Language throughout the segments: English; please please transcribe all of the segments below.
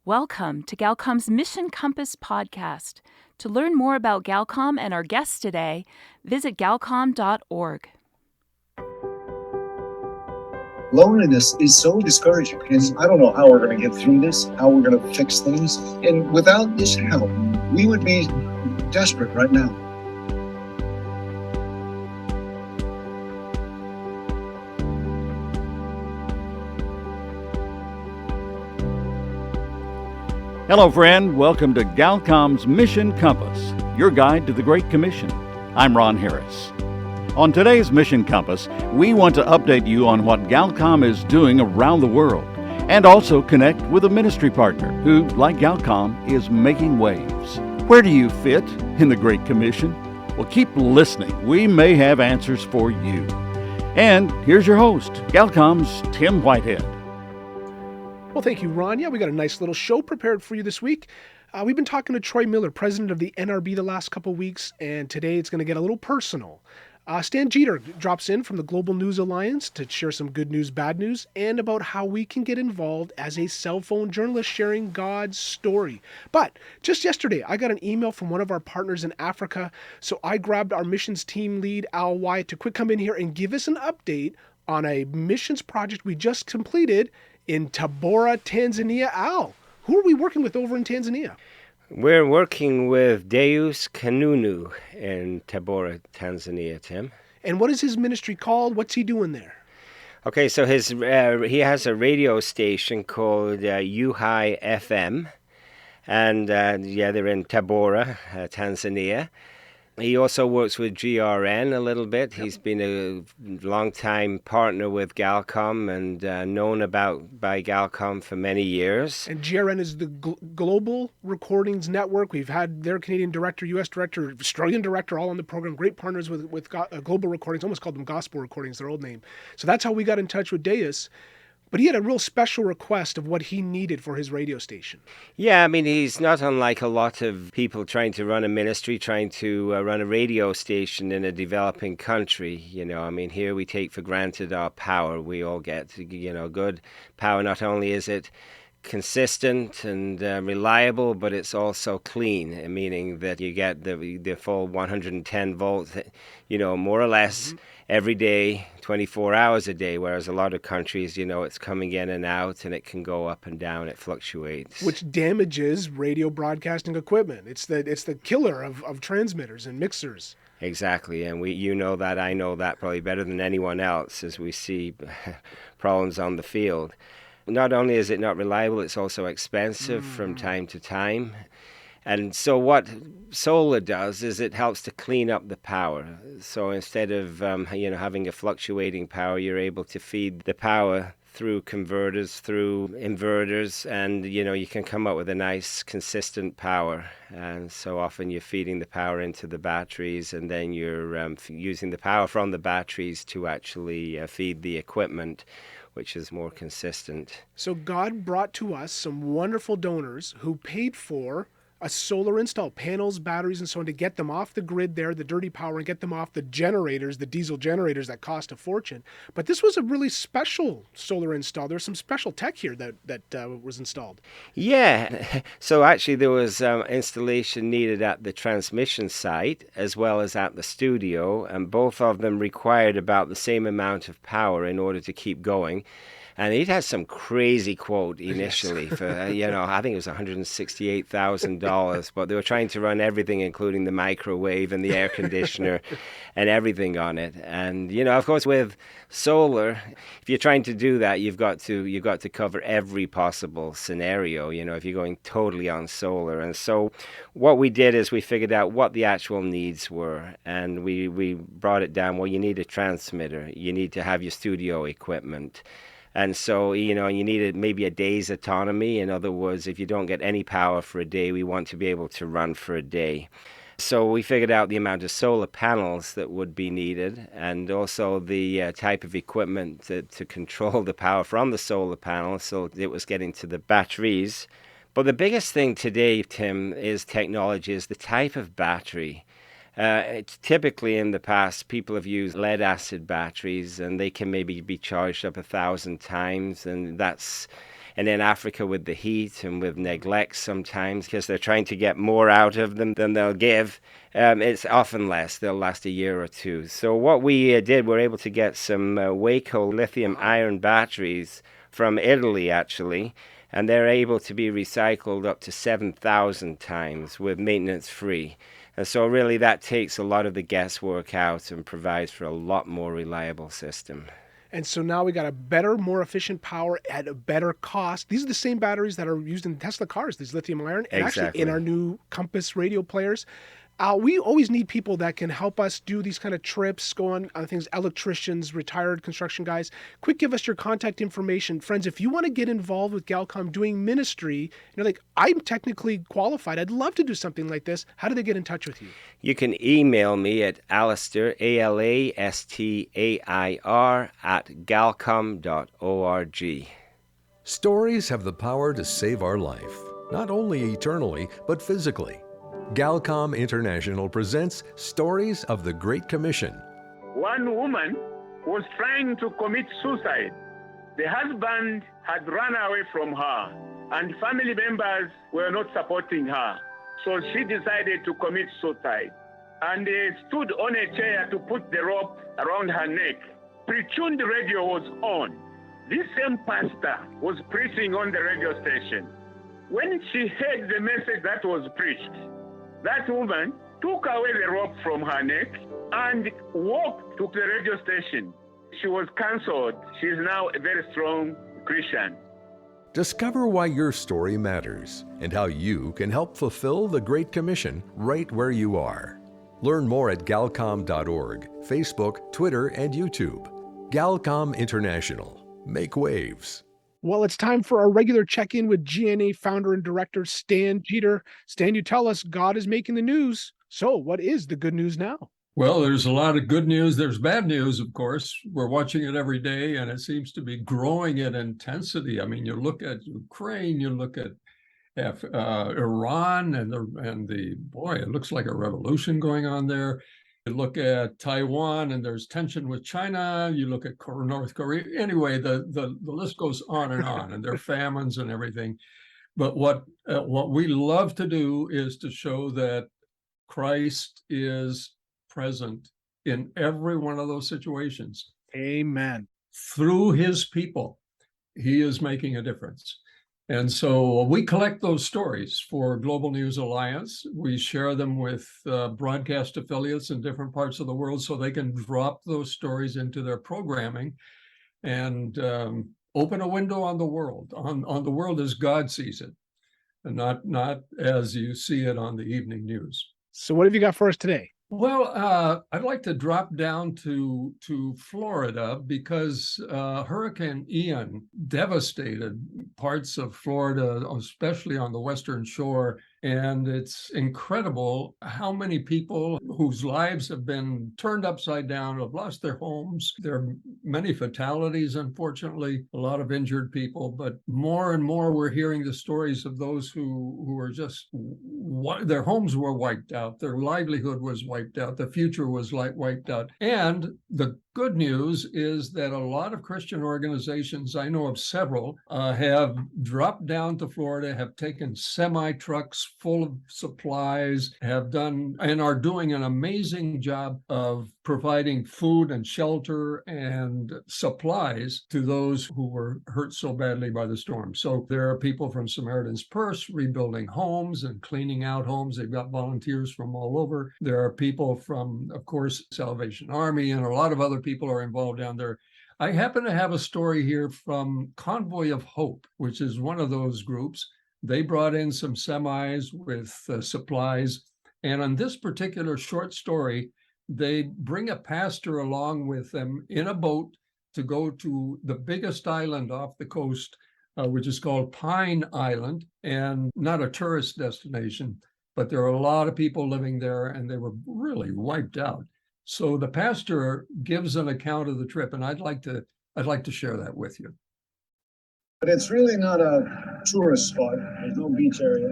Welcome to Galcom's Mission Compass podcast. To learn more about Galcom and our guests today, visit galcom.org. Loneliness is so discouraging, and I don't know how we're going to get through this, how we're going to fix things. And without this help, we would be desperate right now. Hello, friend. Welcome to Galcom's Mission Compass, your guide to the Great Commission. I'm Ron Harris. On today's Mission Compass, we want to update you on what Galcom is doing around the world and also connect with a ministry partner who, like Galcom, is making waves. Where do you fit in the Great Commission? Well, keep listening. We may have answers for you. And here's your host, Galcom's Tim Whitehead. Well, thank you, Ron. Yeah, we got a nice little show prepared for you this week. We've been talking to Troy Miller, president of the NRB, the last couple of weeks, and today it's going to get a little personal. Stan Jeter drops in from the Global News Alliance to share some good news, bad news, and about how we can get involved as a cell phone journalist sharing God's story. But just yesterday, I got an email from one of our partners in Africa, so I grabbed our missions team lead, Al Wyatt, to quick come in here and give us an update on a missions project we just completed in Tabora, Tanzania. Al, who are we working with over in Tanzania? We're working with Deus Kanunu in Tabora, Tanzania, Tim. And what is his ministry called? What's he doing there? Okay, so he has a radio station called Uhai FM, and they're in Tabora, Tanzania. He also works with GRN a little bit. He's been a long-time partner with Galcom and known by Galcom for many years. And GRN is the Global Recordings Network. We've had their Canadian director, U.S. director, Australian director all on the program. Great partners with Global Recordings. Almost called them Gospel Recordings, their old name. So that's how we got in touch with Deus. But he had a real special request of what he needed for his radio station. Yeah, I mean, he's not unlike a lot of people trying to run a ministry, trying to run a radio station in a developing country. You know, I mean, here we take for granted our power. We all get, good power. Not only is it consistent and reliable, but it's also clean, meaning that you get the full 110 volts, more or less every day, 24 hours a day, whereas a lot of countries, it's coming in and out and it can go up and down, it fluctuates. Which damages radio broadcasting equipment. It's the killer of transmitters and mixers. Exactly, and I know that probably better than anyone else as we see problems on the field. Not only is it not reliable, it's also expensive from time to time. And so what solar does is it helps to clean up the power. So instead of having a fluctuating power, you're able to feed the power through converters, through inverters, and you can come up with a nice consistent power. And so often you're feeding the power into the batteries, and then you're using the power from the batteries to actually feed the equipment, which is more consistent. So God brought to us some wonderful donors who paid for a solar install, panels, batteries, and so on, to get them off the grid there, the dirty power, and get them off the generators, the diesel generators that cost a fortune. But this was a really special solar install. There's some special tech here that was installed. Yeah. So actually there was installation needed at the transmission site as well as at the studio, and both of them required about the same amount of power in order to keep going. And it had some crazy quote initially for, I think it was $168,000, but they were trying to run everything, including the microwave and the air conditioner and everything on it. And, of course, with solar, if you're trying to do that, you've got to cover every possible scenario, if you're going totally on solar. And so what we did is we figured out what the actual needs were, and we brought it down. Well, you need a transmitter. You need to have your studio equipment. And so, you needed maybe a day's autonomy. In other words, if you don't get any power for a day, we want to be able to run for a day. So we figured out the amount of solar panels that would be needed, and also the type of equipment to control the power from the solar panels, so it was getting to the batteries. But the biggest thing today, Tim, is technology, is the type of battery. It's typically in the past, people have used lead acid batteries, and they can maybe be charged up 1,000 times, and that's And in Africa, with the heat and with neglect sometimes, because they're trying to get more out of them than they'll give, it's often less. They'll last a year or two. So what we did, we're able to get some Waco lithium-ion batteries from Italy, actually, and they're able to be recycled up to 7,000 times with maintenance free. And so really that takes a lot of the guesswork out and provides for a lot more reliable system. And so now we got a better, more efficient power at a better cost. These are the same batteries that are used in Tesla cars, these lithium ion, and actually in our new Compass radio players. We always need people that can help us do these kind of trips, go on things, electricians, retired construction guys. Quick, give us your contact information. Friends, if you want to get involved with Galcom doing ministry, like, I'm technically qualified, I'd love to do something like this. How do they get in touch with you? You can email me at Alastair, ALASTAIR, @galcom.org. Stories have the power to save our life, not only eternally, but physically. Galcom International presents Stories of the Great Commission. One woman was trying to commit suicide. The husband had run away from her, and family members were not supporting her. So she decided to commit suicide. And they stood on a chair to put the rope around her neck. Pre-tuned radio was on. This same pastor was preaching on the radio station. When she heard the message that was preached, that woman took away the rope from her neck and walked to the radio station. She was counseled. She is now a very strong Christian. Discover why your story matters and how you can help fulfill the Great Commission right where you are. Learn more at galcom.org, Facebook, Twitter, and YouTube. Galcom International. Make waves. Well, it's time for our regular check-in with GNA founder and director Stan Jeter. Stan, you tell us God is making the news. So what is the good news now? Well, there's a lot of good news. There's bad news, of course. We're watching it every day, and it seems to be growing in intensity. I mean, you look at Ukraine, you look at Iran, and boy, it looks like a revolution going on there. You look at Taiwan, and there's tension with China. You look at North Korea. Anyway, the list goes on, and there are famines and everything. But what we love to do is to show that Christ is present in every one of those situations. Amen. Through his people, he is making a difference. And so we collect those stories for Global News Alliance. We share them with broadcast affiliates in different parts of the world so they can drop those stories into their programming and open a window on the world, on the world as God sees it, and not as you see it on the evening news. So what have you got for us today? Well, I'd like to drop down to Florida because Hurricane Ian devastated parts of Florida, especially on the western shore. And it's incredible how many people whose lives have been turned upside down, have lost their homes. There are many fatalities, unfortunately, a lot of injured people, but more and more we're hearing the stories of those who are just, their homes were wiped out, their livelihood was wiped out, the future was wiped out. And the good news is that a lot of Christian organizations, I know of several, have dropped down to Florida, have taken semi-trucks full of supplies, have done and are doing an amazing job of providing food and shelter and supplies to those who were hurt so badly by the storm. So there are people from Samaritan's Purse rebuilding homes and cleaning out homes. They've got volunteers from all over. There are people from, of course, Salvation Army, and a lot of other people are involved down there. I happen to have a story here from Convoy of Hope, which is one of those groups. They brought in some semis with supplies. And on this particular short story, they bring a pastor along with them in a boat to go to the biggest island off the coast, which is called Pine Island, and not a tourist destination, but there are a lot of people living there, and they were really wiped out. So the pastor gives an account of the trip, and I'd like to share that with you. But it's really not a tourist spot. There's no beach area.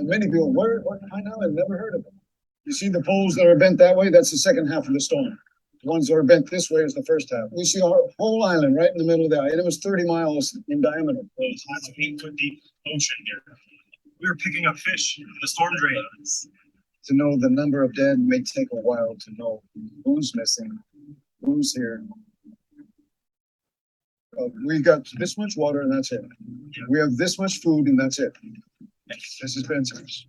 Many people, what Pine Island? Never heard of it. You see the poles that are bent that way? That's the second half of the storm. The ones that are bent this way is the first half. We see our whole island right in the middle of the island. And it was 30 miles in diameter. That's an 8-foot deep ocean here. We were picking up fish in the storm drain. To know the number of dead may take a while to know who's missing, who's here. We got this much water and that's it. We have this much food and that's it. This is Benson's.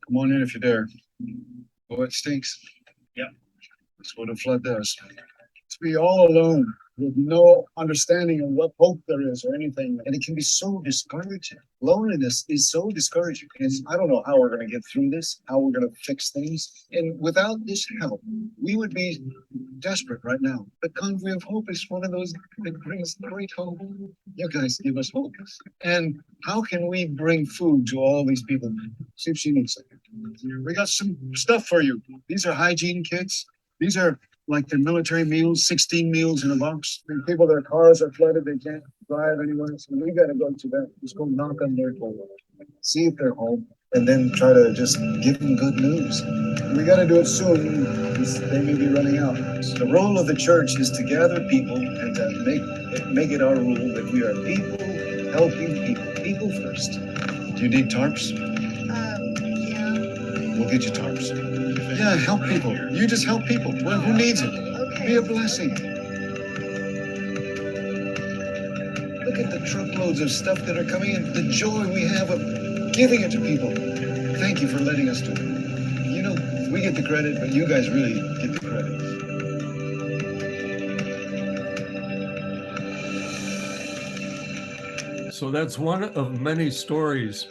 Come on in if you dare. Oh, it stinks. Yeah. That's what a flood does. To be all alone with no understanding of what hope there is or anything. And it can be so discouraging. Loneliness is so discouraging. And I don't know how we're going to get through this, how we're going to fix things. And without this help, we would be desperate right now. But Convoy of Hope is one of those that brings great hope. You guys give us hope. And how can we bring food to all these people? See if she needs it. We got some stuff for you. These are hygiene kits. These are like the military meals, 16 meals in a box. And people, their cars are flooded, they can't drive anywhere. So we got to go to them. Just go knock on their door, see if they're home, and then try to just give them good news. We got to do it soon because they may be running out. The role of the church is to gather people and to make it our rule that we are people helping people. People first. Do you need tarps? Yeah. We'll get you tarps. Yeah, help people. You just help people. Well, who needs it? Okay. Be a blessing. Look at the truckloads of stuff that are coming in. The joy we have of giving it to people. Thank you for letting us do it. You know, we get the credit, but you guys really get the credit. So that's one of many stories.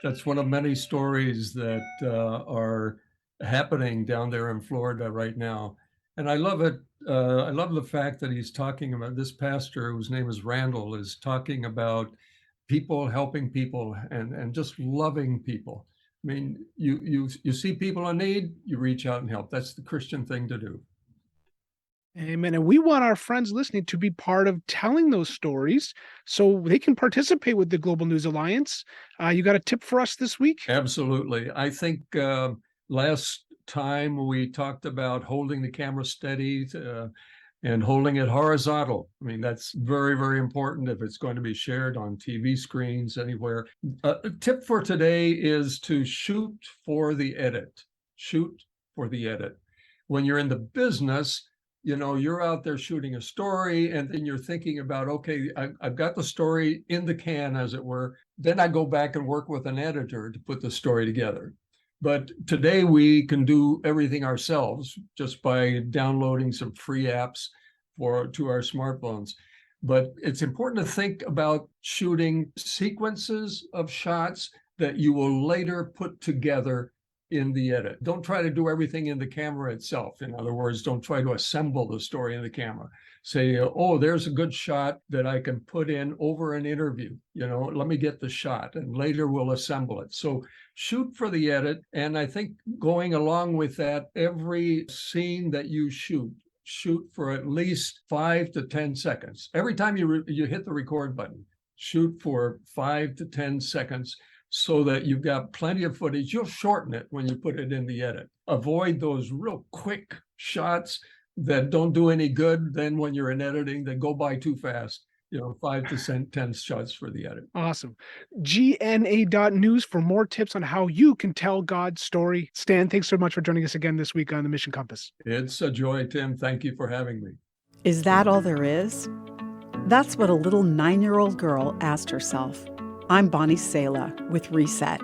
That's one of many stories that are happening down there in Florida right now. And I love it. I love the fact that he's talking about, this pastor whose name is Randall is talking about people helping people and just loving people. I mean, you see people in need, you reach out and help. That's the Christian thing to do. Amen. And we want our friends listening to be part of telling those stories so they can participate with the Global News Alliance. You got a tip for us this week? Absolutely. I think last time we talked about holding the camera steady and holding it horizontal. I mean, that's very, very important if it's going to be shared on TV screens anywhere. A tip for today is to shoot for the edit. Shoot for the edit. When you're in the business, you know, you're out there shooting a story and then you're thinking about, okay, I've got the story in the can, as it were. Then I go back and work with an editor to put the story together. But today we can do everything ourselves just by downloading some free apps to our smartphones. But it's important to think about shooting sequences of shots that you will later put together in the edit. Don't try to do everything in the camera itself. In other words, don't try to assemble the story in the camera. Say, oh, there's a good shot that I can put in over an interview. You know, let me get the shot and later we'll assemble it. So shoot for the edit. And I think going along with that, every scene that you shoot for at least 5 to 10 seconds. Every time you hit the record button, shoot for 5 to 10 seconds so that you've got plenty of footage. You'll shorten it when you put it in the edit. Avoid those real quick shots that don't do any good. Then when you're in editing, they go by too fast. You know, 5 to 10 shots for the edit. Awesome. GNA.news for more tips on how you can tell God's story. Stan, thanks so much for joining us again this week on the Mission Compass. It's a joy, Tim. Thank you for having me. Is that all there is? That's what a little 9-year-old girl asked herself. I'm Bonnie Sala with Reset.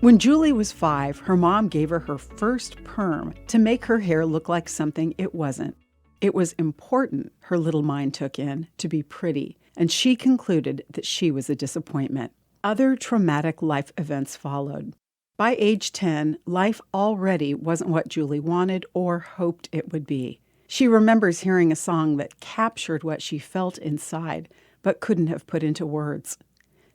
When Julie was 5, her mom gave her her first perm to make her hair look like something it wasn't. It was important, her little mind took in, to be pretty, and she concluded that she was a disappointment. Other traumatic life events followed. By age 10, life already wasn't what Julie wanted or hoped it would be. She remembers hearing a song that captured what she felt inside, but couldn't have put into words.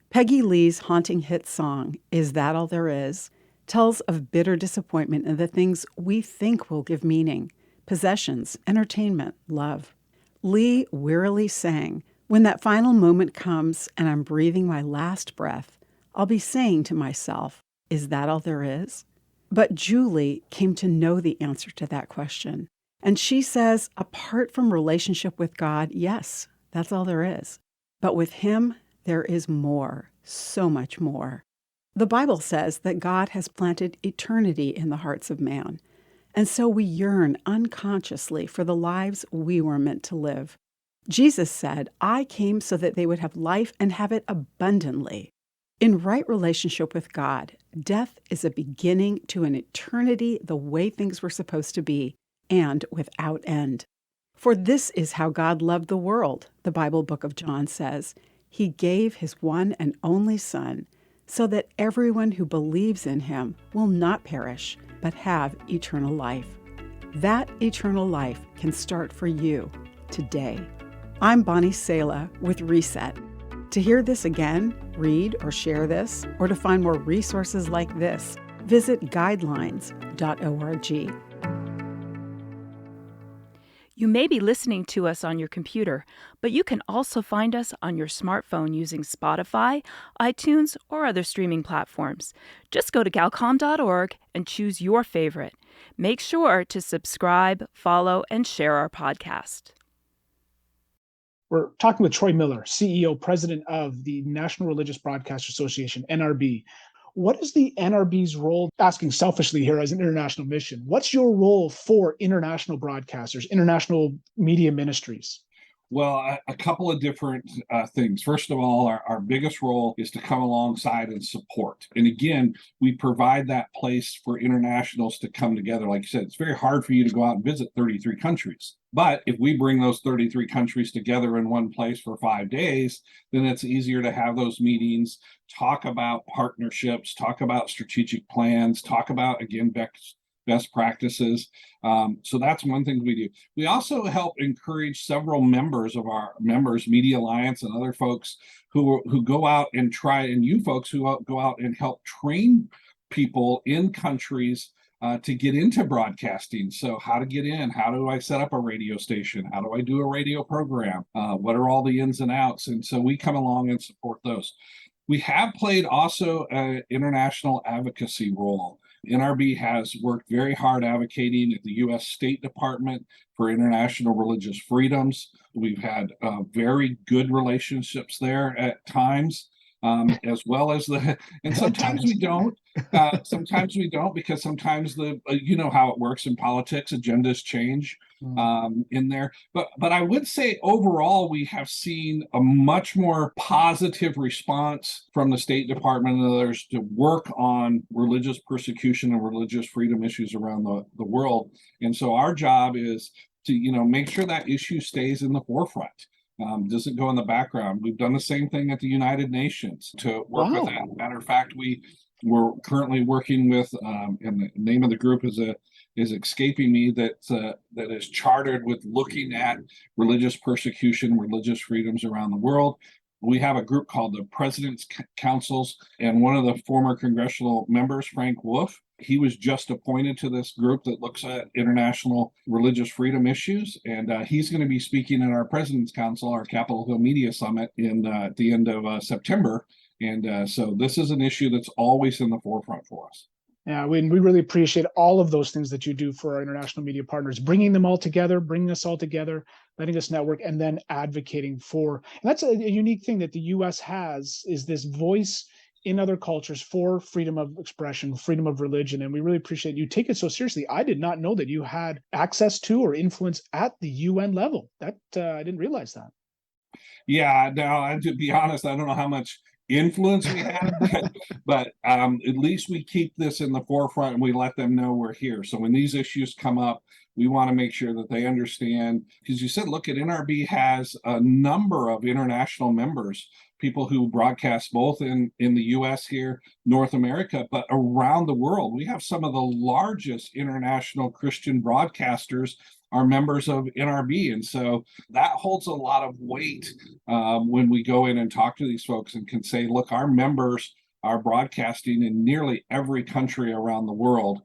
Peggy Lee's haunting hit song, Is That All There Is?, tells of bitter disappointment in the things we think will give meaning: possessions, entertainment, love. Lee wearily sang, when that final moment comes and I'm breathing my last breath, I'll be saying to myself, is that all there is? But Julie came to know the answer to that question. And she says, apart from relationship with God, yes, that's all there is. But with Him, there is more, so much more. The Bible says that God has planted eternity in the hearts of man. And so we yearn unconsciously for the lives we were meant to live. Jesus said, I came so that they would have life and have it abundantly. In right relationship with God, death is a beginning to an eternity the way things were supposed to be, and without end. For this is how God loved the world, the Bible book of John says. He gave His one and only Son, so that everyone who believes in Him will not perish, but have eternal life. That eternal life can start for you today. I'm Bonnie Sala with Reset. To hear this again, read or share this, or to find more resources like this, visit guidelines.org. You may be listening to us on your computer, but you can also find us on your smartphone using Spotify, iTunes, or other streaming platforms. Just go to galcom.org and choose your favorite. Make sure to subscribe, follow, and share our podcast. We're talking with Troy Miller, CEO, President of the National Religious Broadcast Association, NRB. What is the NRB's role, asking selfishly here as an international mission, what's your role for international broadcasters, international media ministries? Well, a couple of different things. First of all, our biggest role is to come alongside and support. And again, we provide that place for internationals to come together. Like you said, it's very hard for you to go out and visit 33 countries. But if we bring those 33 countries together in one place for 5 days, then it's easier to have those meetings, talk about partnerships, talk about strategic plans, talk about, again, best practices. So that's one thing we do. We also help encourage several members of our Media Alliance and other folks who go out and try, and you folks who go out and help train people in countries to get into broadcasting. So how to get in, how do I set up a radio station? How do I do a radio program? What are all the ins and outs? And so we come along and support those. We have played also an international advocacy role. NRB has worked very hard advocating at the U.S. State Department for international religious freedoms. We've had very good relationships there at times, as well as and sometimes we don't. Sometimes we don't, because sometimes you know how it works in politics, agendas change in there. But I would say overall, we have seen a much more positive response from the State Department and others to work on religious persecution and religious freedom issues around the world. And so our job is to, make sure that issue stays in the forefront. Doesn't go in the background. We've done the same thing at the United Nations to work with that. Matter of fact, we're currently working with, and the name of the group is escaping me, that is chartered with looking at religious persecution, religious freedoms around the world. We have a group called the President's Councils, and one of the former congressional members, Frank Wolf, he was just appointed to this group that looks at international religious freedom issues, and he's going to be speaking at our President's Council, our Capitol Hill Media Summit, at the end of September. And so this is an issue that's always in the forefront for us. Yeah, we really appreciate all of those things that you do for our international media partners, bringing them all together, bringing us all together, letting us network, and then advocating for. And that's a unique thing that the U.S. has, is this voice in other cultures for freedom of expression, freedom of religion. And we really appreciate you take it so seriously. I did not know that you had access to or influence at the UN level. That I didn't realize that. Yeah, no, to be honest, I don't know how much influence we have, but at least we keep this in the forefront and we let them know we're here. So when these issues come up, we want to make sure that they understand, because you said, look, at NRB has a number of international members, people who broadcast both in the US here, North America, but around the world. We have some of the largest international Christian broadcasters are members of NRB. And so that holds a lot of weight when we go in and talk to these folks and can say, look, our members are broadcasting in nearly every country around the world.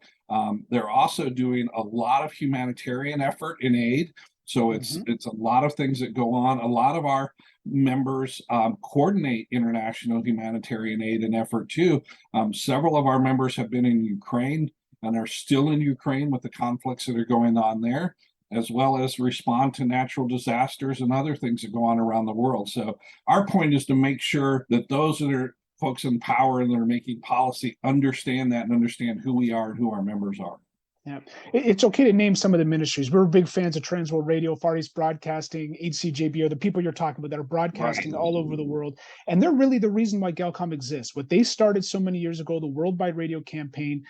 They're also doing a lot of humanitarian effort in aid. So it's a lot of things that go on. A lot of our members coordinate international humanitarian aid and effort too. Several of our members have been in Ukraine and are still in Ukraine with the conflicts that are going on there, as well as respond to natural disasters and other things that go on around the world. So our point is to make sure that those that are folks in power and that are making policy understand that and understand who we are and who our members are. Yeah, it's okay to name some of the ministries. We're big fans of Transworld Radio, Far East Broadcasting, HCJB, the people you're talking about that are broadcasting all over the world. And they're really the reason why Galcom exists. What they started so many years ago, the Worldwide Radio Campaign,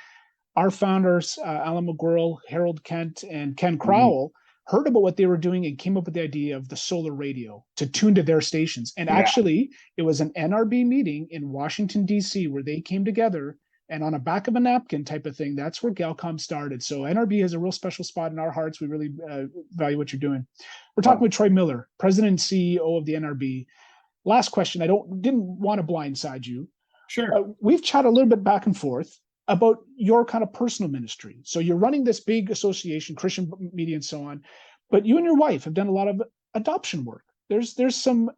our founders, Alan McGuirl, Harold Kent, and Ken Crowell, heard about what they were doing and came up with the idea of the solar radio to tune to their stations. And actually, it was an NRB meeting in Washington, D.C., where they came together, and on a back of a napkin type of thing, that's where Galcom started. So NRB has a real special spot in our hearts. We really value what you're doing. We're talking with Troy Miller, President and CEO of the NRB. Last question. I didn't want to blindside you. Sure. We've chatted a little bit back and forth about your kind of personal ministry. So you're running this big association, Christian Media and so on, but you and your wife have done a lot of adoption work. There's some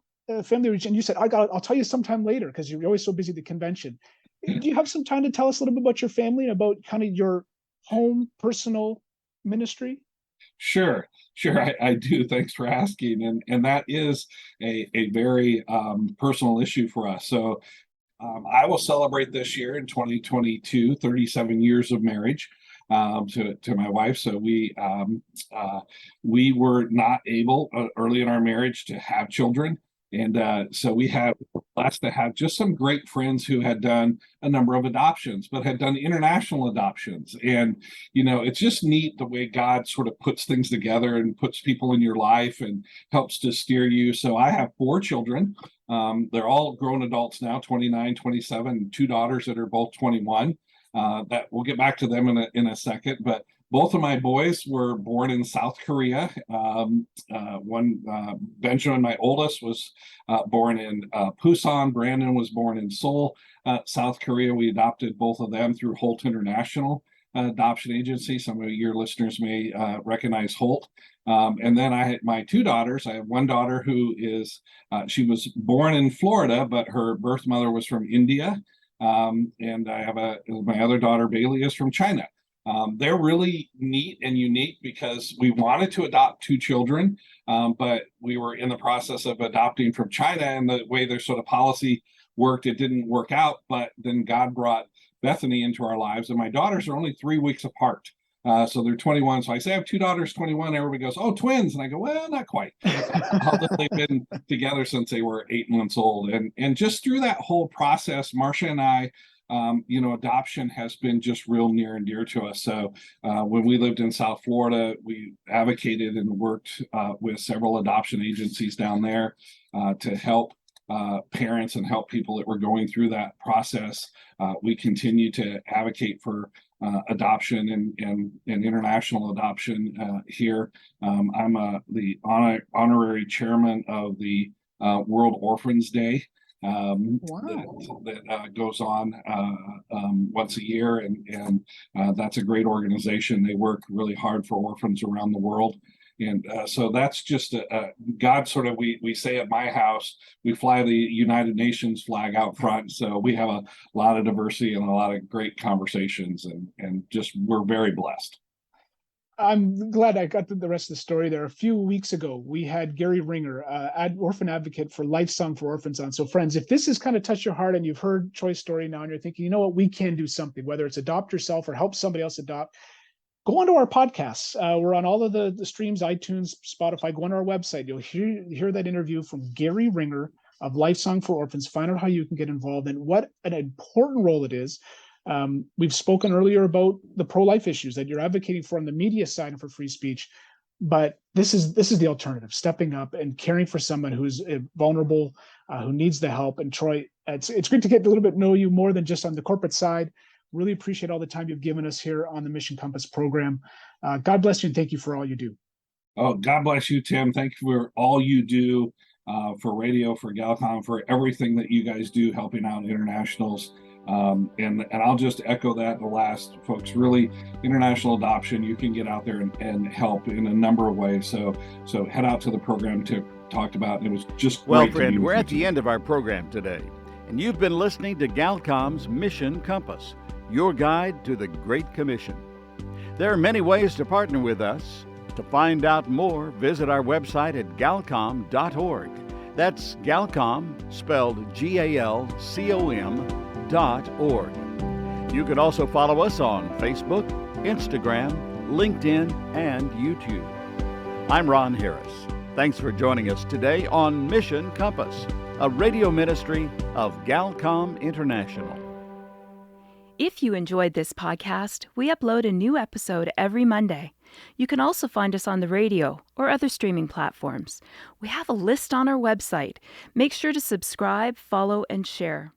family reach, and you said, I'll tell you sometime later because you're always so busy at the convention. Do you have some time to tell us a little bit about your family and about kind of your home personal ministry? Sure. I do. Thanks for asking. And that is a very personal issue for us. So I will celebrate this year in 2022, 37 years of marriage to my wife. So we were not able early in our marriage to have children. And so we had blessed to have just some great friends who had done a number of adoptions, but had done international adoptions. And, it's just neat the way God sort of puts things together and puts people in your life and helps to steer you. So I have 4 children. They're all grown adults now, 29, 27, and 2 daughters that are both 21. That we'll get back to them in a second. But both of my boys were born in South Korea. Benjamin, my oldest, was born in Busan. Brandon was born in Seoul, South Korea. We adopted both of them through Holt International Adoption Agency. Some of your listeners may recognize Holt. And then I had my 2 daughters. I have one daughter who she was born in Florida, but her birth mother was from India. And I have my other daughter, Bailey, is from China. They're really neat and unique because we wanted to adopt 2 children, but we were in the process of adopting from China, and the way their sort of policy worked, it didn't work out. But then God brought Bethany into our lives, and my daughters are only 3 weeks apart. So they're 21. So I say I have 2 daughters, 21. Everybody goes, "Oh, twins." And I go, "Well, not quite." Although they've been together since they were 8 months old. And just through that whole process, Marcia and I, adoption has been just real near and dear to us. So when we lived in South Florida, we advocated and worked with several adoption agencies down there to help parents and help people that were going through that process. We continue to advocate for adoption and international adoption here. I'm the honorary chairman of the World Orphans Day. That goes on once a year, and that's a great organization. They work really hard for orphans around the world. And so that's just God sort of, we say at my house, we fly the United Nations flag out front. So we have a lot of diversity and a lot of great conversations, and just we're very blessed. I'm glad I got the rest of the story there. A few weeks ago, we had Gary Ringer, orphan advocate for Lifesong for Orphans on. So friends, if this has kind of touched your heart and you've heard Troy's story now and you're thinking, you know what, we can do something, whether it's adopt yourself or help somebody else adopt, go onto our podcasts. We're on all of the streams, iTunes, Spotify. Go on our website. You'll hear that interview from Gary Ringer of Lifesong for Orphans. Find out how you can get involved and what an important role it is. We've spoken earlier about the pro-life issues that you're advocating for on the media side and for free speech, but this is the alternative: stepping up and caring for someone who's vulnerable, who needs the help. And Troy, it's great to get a little bit know you more than just on the corporate side. Really appreciate all the time you've given us here on the Mission Compass program. God bless you, and thank you for all you do. Oh, God bless you, Tim. Thank you for all you do for radio, for Galcom, for everything that you guys do, helping out internationals. And I'll just echo that. The last, folks, really, international adoption, you can get out there and help in a number of ways. So head out to the program Tim talked about. It was just well, great. Friend, we're at the end of our program today, and you've been listening to Galcom's Mission Compass, your guide to the Great Commission. There are many ways to partner with us. To find out more, visit our website at galcom.org. That's Galcom, spelled GALCOM.org. You can also follow us on Facebook, Instagram, LinkedIn, and YouTube. I'm Ron Harris. Thanks for joining us today on Mission Compass, a radio ministry of Galcom International. If you enjoyed this podcast, we upload a new episode every Monday. You can also find us on the radio or other streaming platforms. We have a list on our website. Make sure to subscribe, follow, and share.